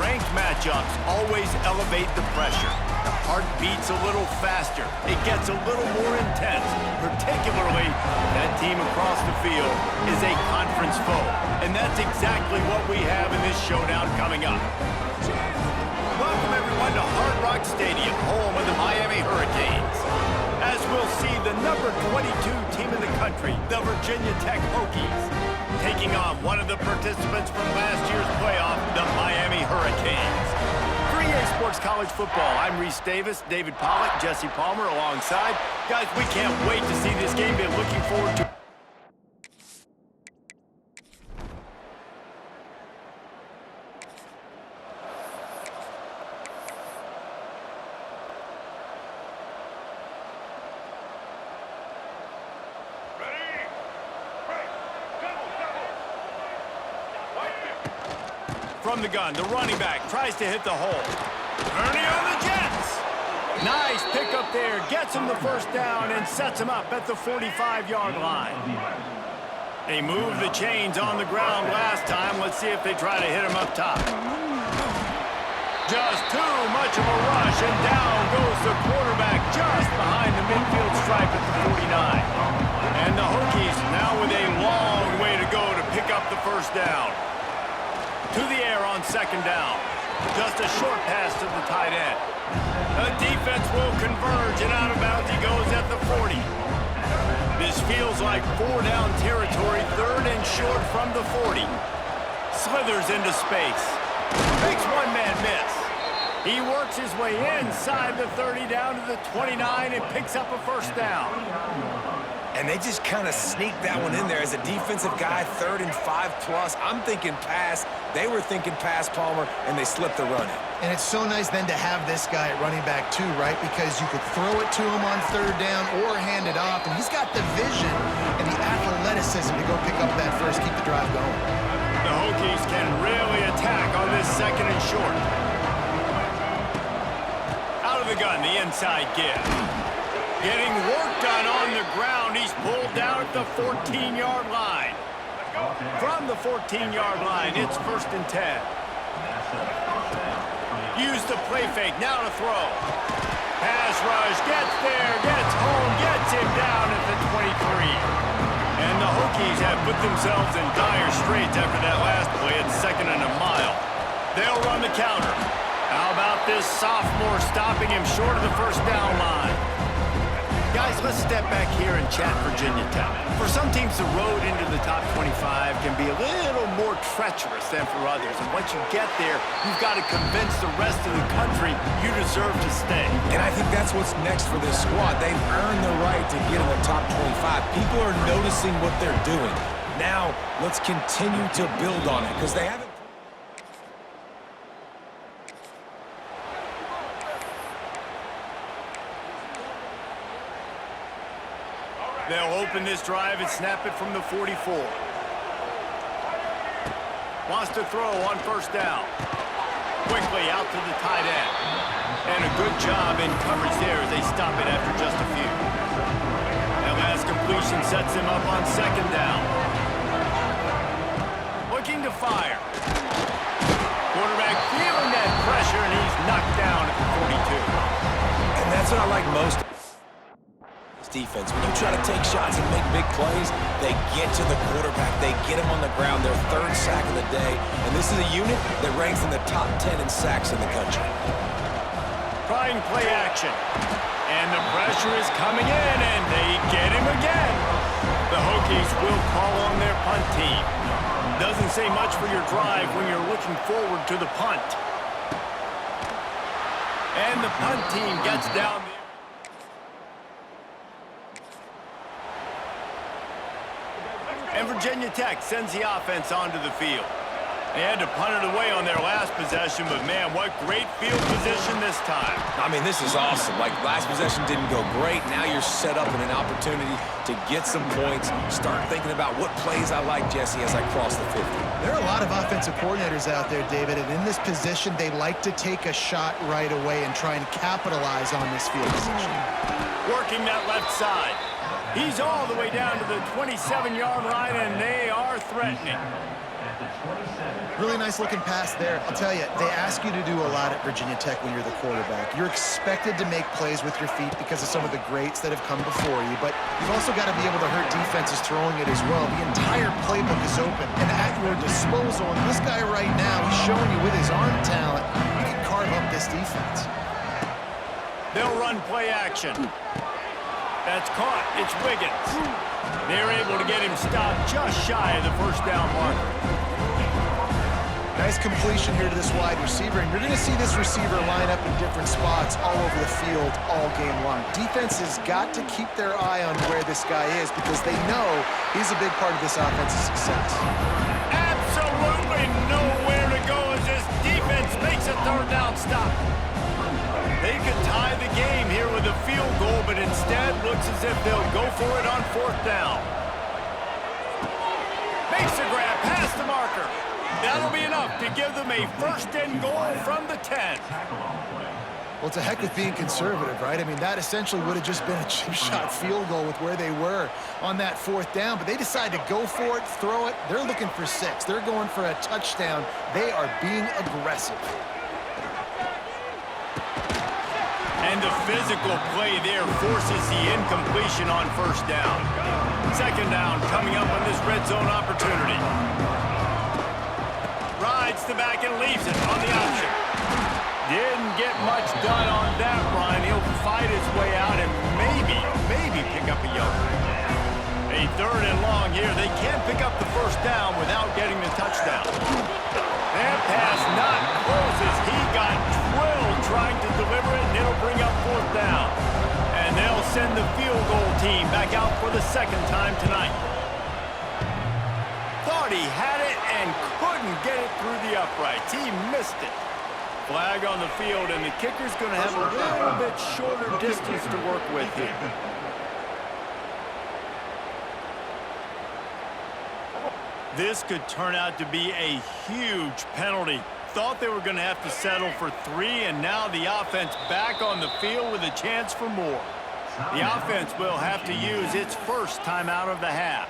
Ranked matchups always elevate the pressure. The heart beats a little faster. It gets a little more intense, particularly if that team across the field is a conference foe. And that's exactly what we have in this showdown coming up. Welcome, everyone, to Hard Rock Stadium, home of the Miami Hurricanes. As we'll see, the number 22 team in the country, the Virginia Tech Hokies, taking on one of the participants from last year's playoff, the Miami Hurricanes. For EA Sports College Football, I'm Reese Davis, David Pollack, Jesse Palmer alongside. Guys, we can't wait to see this game. Been looking forward to from the gun. The running back tries to hit the hole. Ernie on the Jets. Nice pickup there. Gets him the first down and sets him up at the 45-yard line. They moved the chains on the ground last time. Let's see if they try to hit him up top. Just too much of a rush, and down goes the quarterback just behind the midfield stripe at the 49. And the Hokies now with a long way to go to pick up the first down. To the air on second down. Just a short pass to the tight end. The defense will converge, and out of bounds he goes at the 40. This feels like four-down territory, third and short from the 40. Slithers into space. Makes one man miss. He works his way inside the 30 down to the 29 and picks up a first down. And they just kind of sneaked that one in there as a defensive guy, 3rd and 5+. I'm thinking pass. They were thinking pass, Palmer, and they slipped the run in. And it's so nice then to have this guy at running back too, right? Because you could throw it to him on 3rd down or hand it off, and he's got the vision and the athleticism to go pick up that first, keep the drive going. The Hokies can really attack on this 2nd and short. Out of the gun, the inside give. Getting work done on the ground. He's pulled down at the 14-yard line. From the 14-yard line, it's 1st and 10. Use the play fake, now to throw. Pass rush, gets there, gets home, gets him down at the 23. And the Hokies have put themselves in dire straits after that last play at 2nd and a mile. They'll run the counter. How about this sophomore stopping him short of the first down line? Guys, let's step back here and chat Virginia Tech. For some teams, the road into the top 25 can be a little more treacherous than for others. And once you get there, you've got to convince the rest of the country you deserve to stay. And I think that's what's next for this squad. They've earned the right to get in the top 25. People are noticing what they're doing. Now, let's continue to build on it because they haven't. They'll open this drive and snap it from the 44. Wants to throw on 1st down. Quickly out to the tight end. And a good job in coverage there as they stop it after just a few. That last completion sets him up on 2nd down. Looking to fire. Quarterback feeling that pressure, and he's knocked down at the 42. And that's what I like most. Defense. When you try to take shots and make big plays, they get to the quarterback. They get him on the ground, their 3rd sack of the day. And this is a unit that ranks in the top 10 in sacks in the country. Trying play action. And the pressure is coming in, and they get him again. The Hokies will call on their punt team. Doesn't say much for your drive when you're looking forward to the punt. And the punt team gets down there. And Virginia Tech sends the offense onto the field. They had to punt it away on their last possession, but man, what great field position this time. I mean, this is awesome. Like, last possession didn't go great. Now you're set up in an opportunity to get some points. Start thinking about what plays I like, Jesse, as I cross the 50. There are a lot of offensive coordinators out there, David, and in this position, they like to take a shot right away and try and capitalize on this field position. Working that left side. He's all the way down to the 27-yard line, and they are threatening. Really nice looking pass there. I'll tell you, they ask you to do a lot at Virginia Tech when you're the quarterback. You're expected to make plays with your feet because of some of the greats that have come before you, but you've also got to be able to hurt defenses throwing it as well. The entire playbook is open and at your disposal, and this guy right now, he's showing you with his arm talent, he can carve up this defense. They'll run play action. That's caught. It's Wiggins. They're able to get him stopped just shy of the first down marker. Nice completion here to this wide receiver, and you're going to see this receiver line up in different spots all over the field all game long. Defense has got to keep their eye on where this guy is because they know he's a big part of this offense's success. Absolutely nowhere to go as this defense makes a third down stop. They could tie the game here with a field goal, but instead looks as if they'll go for it on fourth down. Makes a grab past the marker. That'll be enough to give them a first and goal from the 10. Well, it's a heck with being conservative, right? I mean, that essentially would have just been a chip shot field goal with where they were on that fourth down, but they decide to go for it, throw it. They're looking for 6. They're going for a touchdown. They are being aggressive. And the physical play there forces the incompletion on first down. Second down coming up on this red zone opportunity. Rides the back and leaves it on the option. Didn't get much done on that run. He'll fight his way out and maybe pick up a yard. A third and long here. They can't pick up the first down without getting the touchdown. That pass not close as he got drilled trying to deliver it, and it'll bring up fourth down. And they'll send the field goal team back out for the second time tonight. Thought he had it and couldn't get it through the uprights. He missed it. Flag on the field, and the kicker's going to have a little bit shorter distance to work with here. This could turn out to be a huge penalty. Thought they were going to have to settle for 3, and now the offense back on the field with a chance for more. The offense will have to use its first timeout of the half.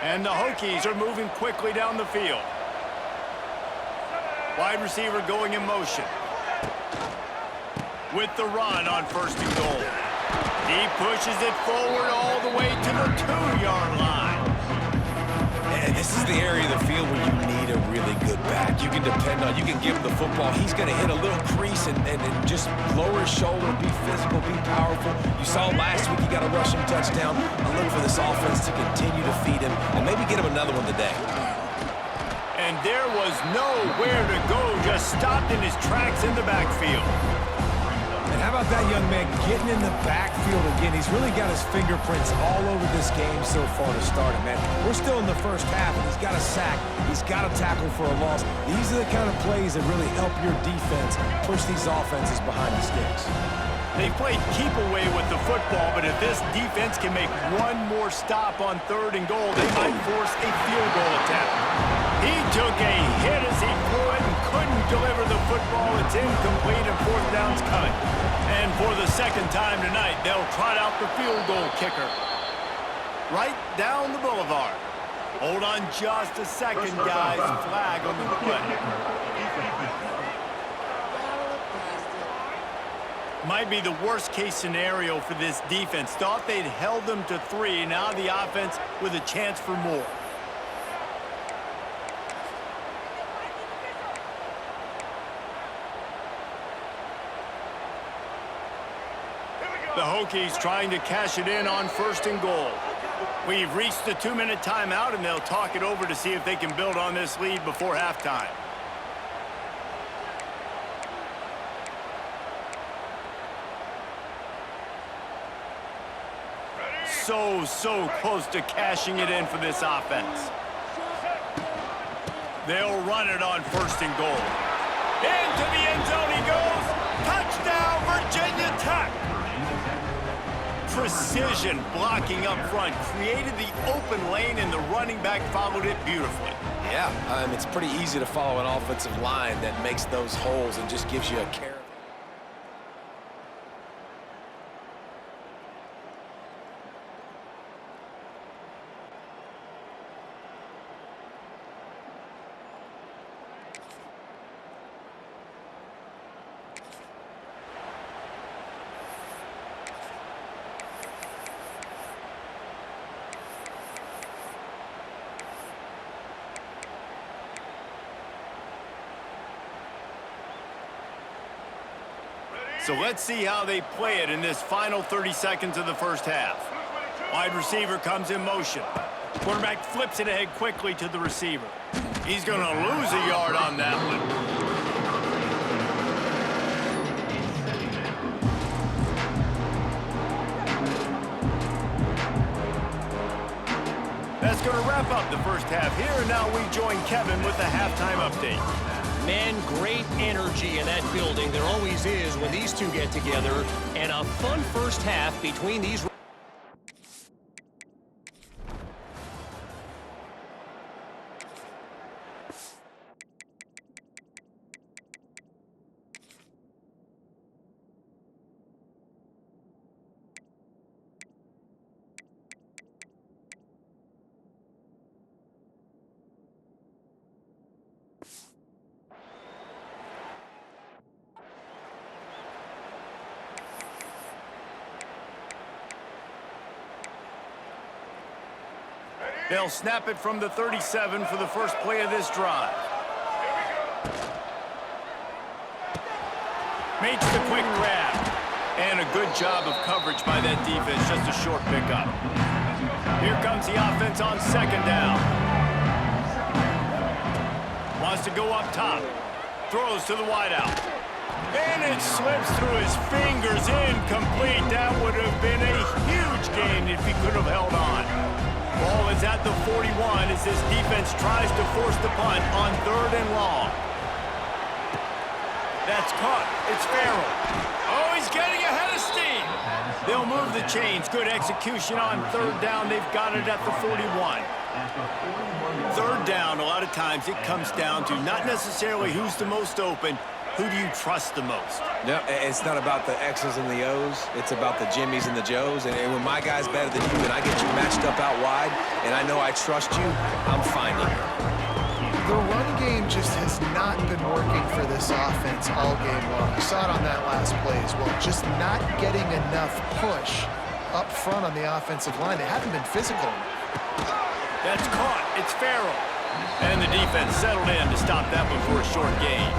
And the Hokies are moving quickly down the field. Wide receiver going in motion. With the run on first and goal. He pushes it forward all the way to the 2-yard line. And this is the area of the field where you need a really good back. You can depend on, you can give him the football. He's going to hit a little crease and just lower his shoulder, be physical, be powerful. You saw last week he got a rushing touchdown. I look for this offense to continue to feed him and maybe get him another one today. And there was nowhere to go, just stopped in his tracks in the backfield. And how about that young man getting in the backfield again? He's really got his fingerprints all over this game so far to start it, man. We're still in the first half, and he's got a sack. He's got a tackle for a loss. These are the kind of plays that really help your defense push these offenses behind the sticks. They played keep away with the football, but if this defense can make one more stop on third and goal, they might force a field goal attempt. He took a hit as he threw it and couldn't deliver the football. It's incomplete and fourth down's coming. And for the second time tonight, they'll trot out the field goal kicker. Right down the boulevard. Hold on just a second, guys. Flag on the play. Might be the worst-case scenario for this defense. Thought they'd held them to 3. Now the offense with a chance for more. The Hokies trying to cash it in on first and goal. We've reached the 2-minute timeout, and they'll talk it over to see if they can build on this lead before halftime. So close to cashing it in for this offense. They'll run it on first and goal. Into the end zone he goes. Touchdown, Virginia Tech. Precision blocking up front created the open lane, and the running back followed it beautifully. Yeah, it's pretty easy to follow an offensive line that makes those holes and just gives you a carrot. So let's see how they play it in this final 30 seconds of the first half. Wide receiver comes in motion. Quarterback flips it ahead quickly to the receiver. He's going to lose a yard on that one. That's going to wrap up the first half here, and now we join Kevin with the halftime update. Man, great energy in that building. There always is when these two get together. And a fun first half between these. They'll snap it from the 37 for the first play of this drive. Makes the quick grab. And a good job of coverage by that defense, just a short pickup. Here comes the offense on second down. Wants to go up top. Throws to the wideout. And it slips through his fingers, incomplete. That would have been a huge gain if he could have held on. Ball is at the 41 as this defense tries to force the punt on 3rd and long. That's caught. It's Farrell. Oh, he's getting ahead of steam. They'll move the chains. Good execution on 3rd down. They've got it at the 41. 3rd down, a lot of times it comes down to not necessarily who's the most open, who do you trust the most? No, it's not about the X's and the O's. It's about the Jimmies and the Joes. And when my guy's better than you and I get you matched up out wide and I know I trust you, I'm finding you. The run game just has not been working for this offense all game long. You saw it on that last play as well. Just not getting enough push up front on the offensive line. They haven't been physical. That's caught. It's Farrell. And the defense settled in to stop that one for a short gain.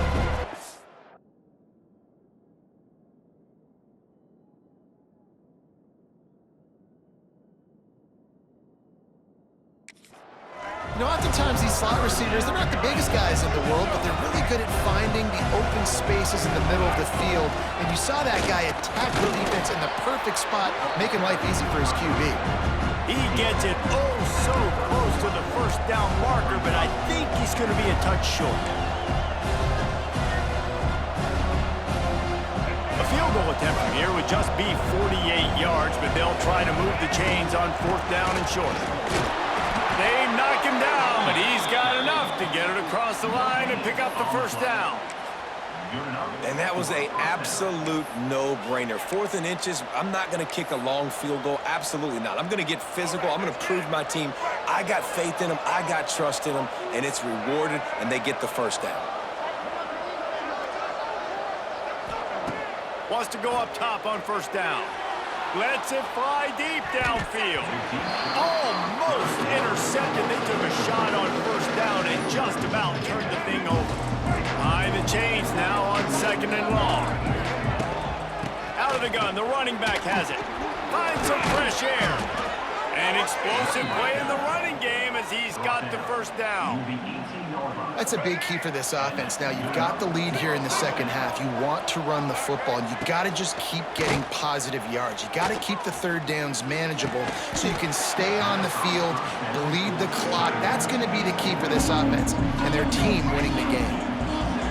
You know, oftentimes these slot receivers, they're not the biggest guys in the world, but they're really good at finding the open spaces in the middle of the field. And you saw that guy attack the defense in the perfect spot, making life easy for his QB. He gets it oh so close to the first down marker, but I think he's going to be a touch short. A field goal attempt from here would just be 48 yards, but they'll try to move the chains on 4th down and short. They knock him down, but he's got enough to get it across the line and pick up the first down. And that was an absolute no-brainer. 4th and inches, I'm not going to kick a long field goal. Absolutely not. I'm going to get physical. I'm going to prove my team. I got faith in them. I got trust in them. And it's rewarded, and they get the first down. Wants to go up top on 1st down. Lets it fly deep downfield. Almost intercepted. They took a shot on 1st down and just about turned the thing over. Behind the chains now on 2nd and long. Out of the gun, the running back has it. Finds some fresh air. An explosive play in the running game as he's got the first down. That's a big key for this offense. Now, you've got the lead here in the second half. You want to run the football, and you got to just keep getting positive yards. You got to keep the 3rd downs manageable so you can stay on the field, bleed the clock. That's going to be the key for this offense and their team winning the game.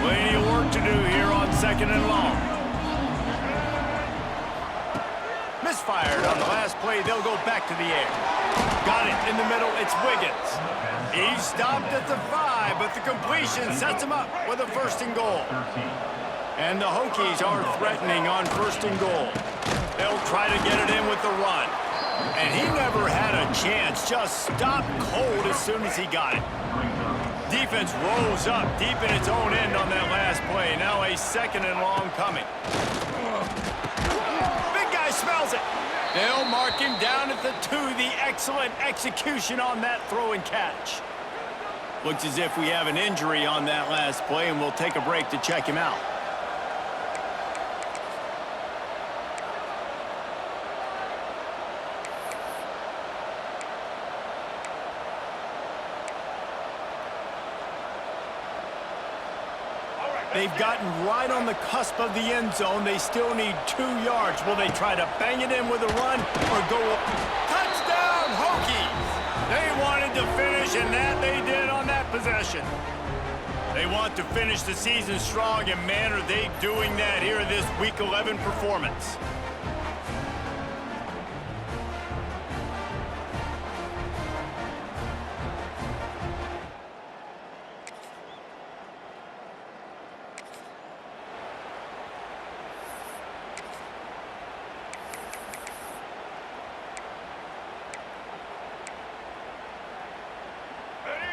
Plenty of work to do here on 2nd and long. Misfired on the last play. They'll go back to the air. Got it in the middle. It's Wiggins. He's stopped at the 5, but the completion sets him up with a 1st and goal. And the Hokies are threatening on 1st and goal. They'll try to get it in with the run. And he never had a chance, just stopped cold as soon as he got it. Defense rolls up deep in its own end on that last play. Now a 2nd and long coming. Big guy smells it. They'll mark him down at the 2. The excellent execution on that throw and catch. Looks as if we have an injury on that last play, and we'll take a break to check him out. They've gotten right on the cusp of the end zone. They still need 2 yards. Will they try to bang it in with a run or go up? Touchdown, Hokies! They wanted to finish, and that they did on that possession. They want to finish the season strong, and man, are they doing that here in this Week 11 performance.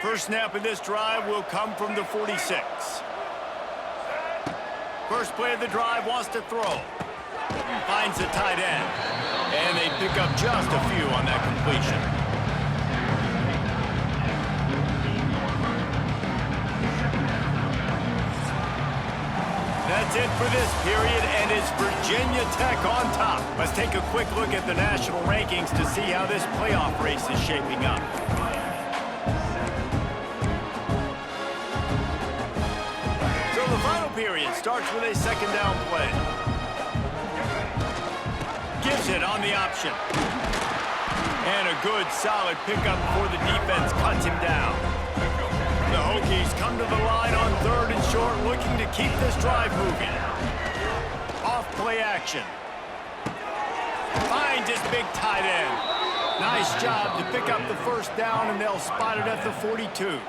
First snap of this drive will come from the 46. First play of the drive, wants to throw. Finds the tight end. And they pick up just a few on that completion. That's it for this period, and it's Virginia Tech on top. Let's take a quick look at the national rankings to see how this playoff race is shaping up. The final period starts with a 2nd down play. Gives it on the option. And a good, solid pickup before the defense cuts him down. The Hokies come to the line on 3rd and short, looking to keep this drive moving. Off play action. Finds his big tight end. Nice job to pick up the 1st down, and they'll spot it at the 42.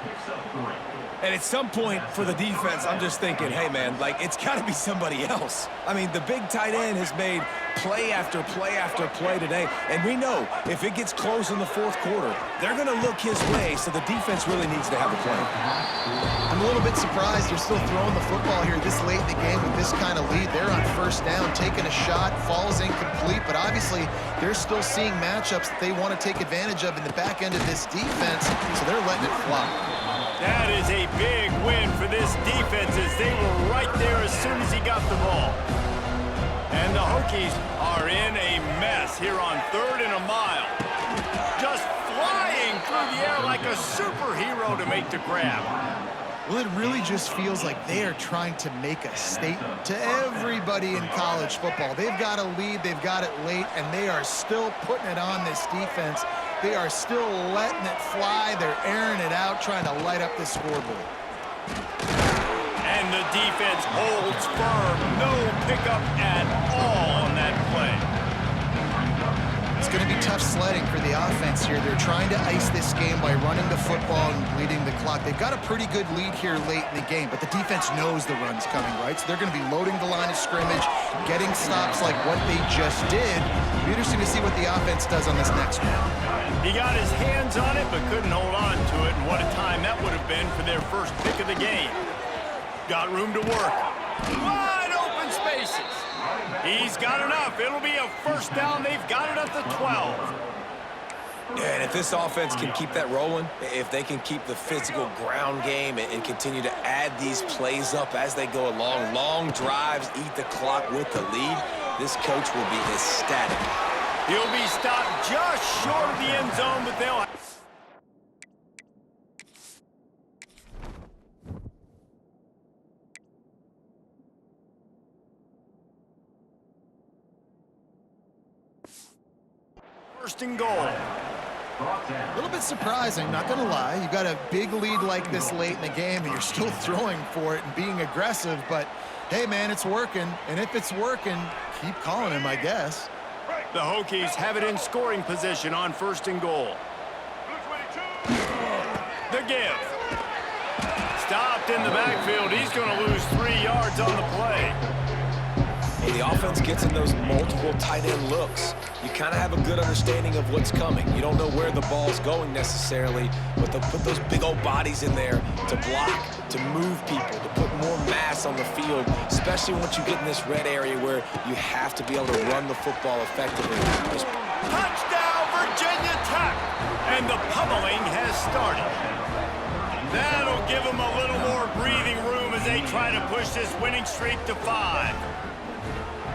And at some point for the defense, I'm just thinking, hey, man, like, it's got to be somebody else. I mean, the big tight end has made play after play after play today. And we know if it gets close in the 4th quarter, they're going to look his way, so the defense really needs to have a play. I'm a little bit surprised they're still throwing the football here this late in the game with this kind of lead. They're on 1st down, taking a shot, falls incomplete, but obviously they're still seeing matchups that they want to take advantage of in the back end of this defense, so they're letting it fly. That is a big win for this defense as they were right there as soon as he got the ball. And the Hokies are in a mess here on 3rd and a mile. Just flying through the air like a superhero to make the grab. Well, it really just feels like they are trying to make a statement to everybody in college football. They've got a lead, they've got it late, and they are still putting it on this defense. They are still letting it fly. They're airing it out, trying to light up the scoreboard. And the defense holds firm. No pickup at all on that play. It's going to be tough sledding for the offense here. They're trying to ice this game by running the football and bleeding the clock. They've got a pretty good lead here late in the game, but the defense knows the run's coming, right? So they're going to be loading the line of scrimmage, getting stops like what they just did. It'll be interesting to see what the offense does on this next one. He got his hands on it, but couldn't hold on to it, and what a time that would have been for their first pick of the game. Got room to work. Wide open spaces. He's got enough. It'll be a 1st down. They've got it at the 12. Yeah, and if this offense can keep that rolling, if they can keep the physical ground game and continue to add these plays up as they go along, long drives, eat the clock with the lead, this coach will be ecstatic. He'll be stopped just short of the end zone, but they'll... First and goal. A little bit surprising, not going to lie. You got a big lead like this late in the game, and you're still throwing for it and being aggressive. But, hey, man, it's working. And if it's working, keep calling him, I guess. The Hokies have it in scoring position on 1st and goal. The give. Stopped in the backfield. He's going to lose 3 yards on the play. When the offense gets in those multiple tight end looks, you kind of have a good understanding of what's coming. You don't know where the ball's going necessarily, but they'll put those big old bodies in there to block, to move people, to put more mass on the field, especially once you get in this red area where you have to be able to run the football effectively. Touchdown, Virginia Tech! And the pummeling has started. That'll give them a little more breathing room as they try to push this winning streak to 5.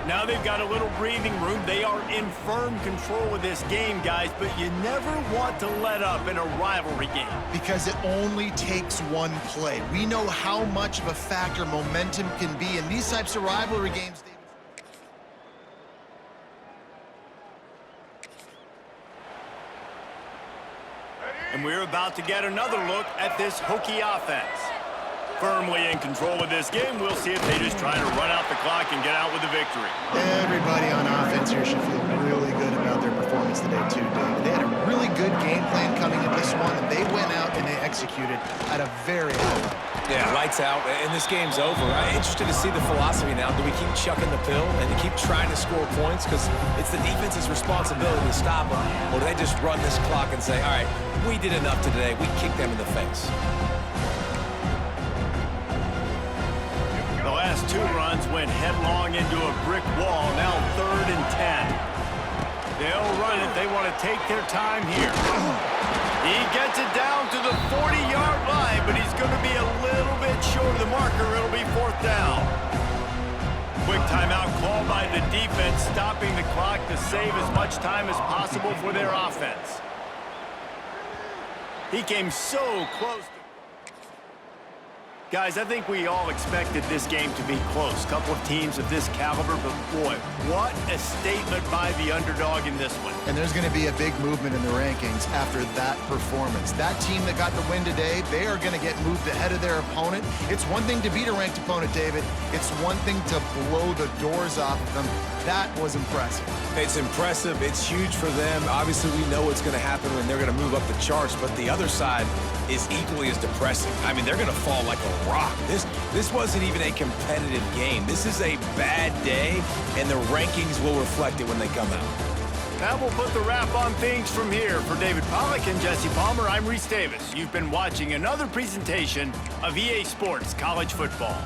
Now they've got a little breathing room. They are in firm control of this game, guys, but you never want to let up in a rivalry game. Because it only takes one play. We know how much of a factor momentum can be in these types of rivalry games. And we're about to get another look at this Hokie offense. Firmly in control of this game. We'll see if they just try to run out the clock and get out with a victory. Everybody on offense here should feel really good about their performance today, too, David. They had a really good game plan coming at this one, and they went out and they executed at a very high level. Yeah, lights out, and this game's over. I'm interested to see the philosophy now. Do we keep chucking the pill and keep trying to score points? Because it's the defense's responsibility to stop them. Or do they just run this clock and say, all right, we did enough today. We kicked them in the face. The last 2 runs went headlong into a brick wall. Now 3rd and 10. They'll run it. They want to take their time here. He gets it down to the 40-yard line, but he's going to be a little bit short of the marker. It'll be 4th down. Quick timeout called by the defense, stopping the clock to save as much time as possible for their offense. He came so close. Guys, I think we all expected this game to be close. Couple of teams of this caliber, but boy, what a statement by the underdog in this one. And there's going to be a big movement in the rankings after that performance. That team that got the win today, they are going to get moved ahead of their opponent. It's one thing to beat a ranked opponent, David. It's one thing to blow the doors off of them. That was impressive. It's impressive. It's huge for them. Obviously, we know what's going to happen when they're going to move up the charts, but the other side is equally as depressing. I mean, they're going to fall like a rock. This wasn't even a competitive game. This is a bad day, and the rankings will reflect it when they come out. Now we'll put the wrap on things from here. For David Pollack and Jesse Palmer, I'm Reese Davis. You've been watching another presentation of EA Sports College Football.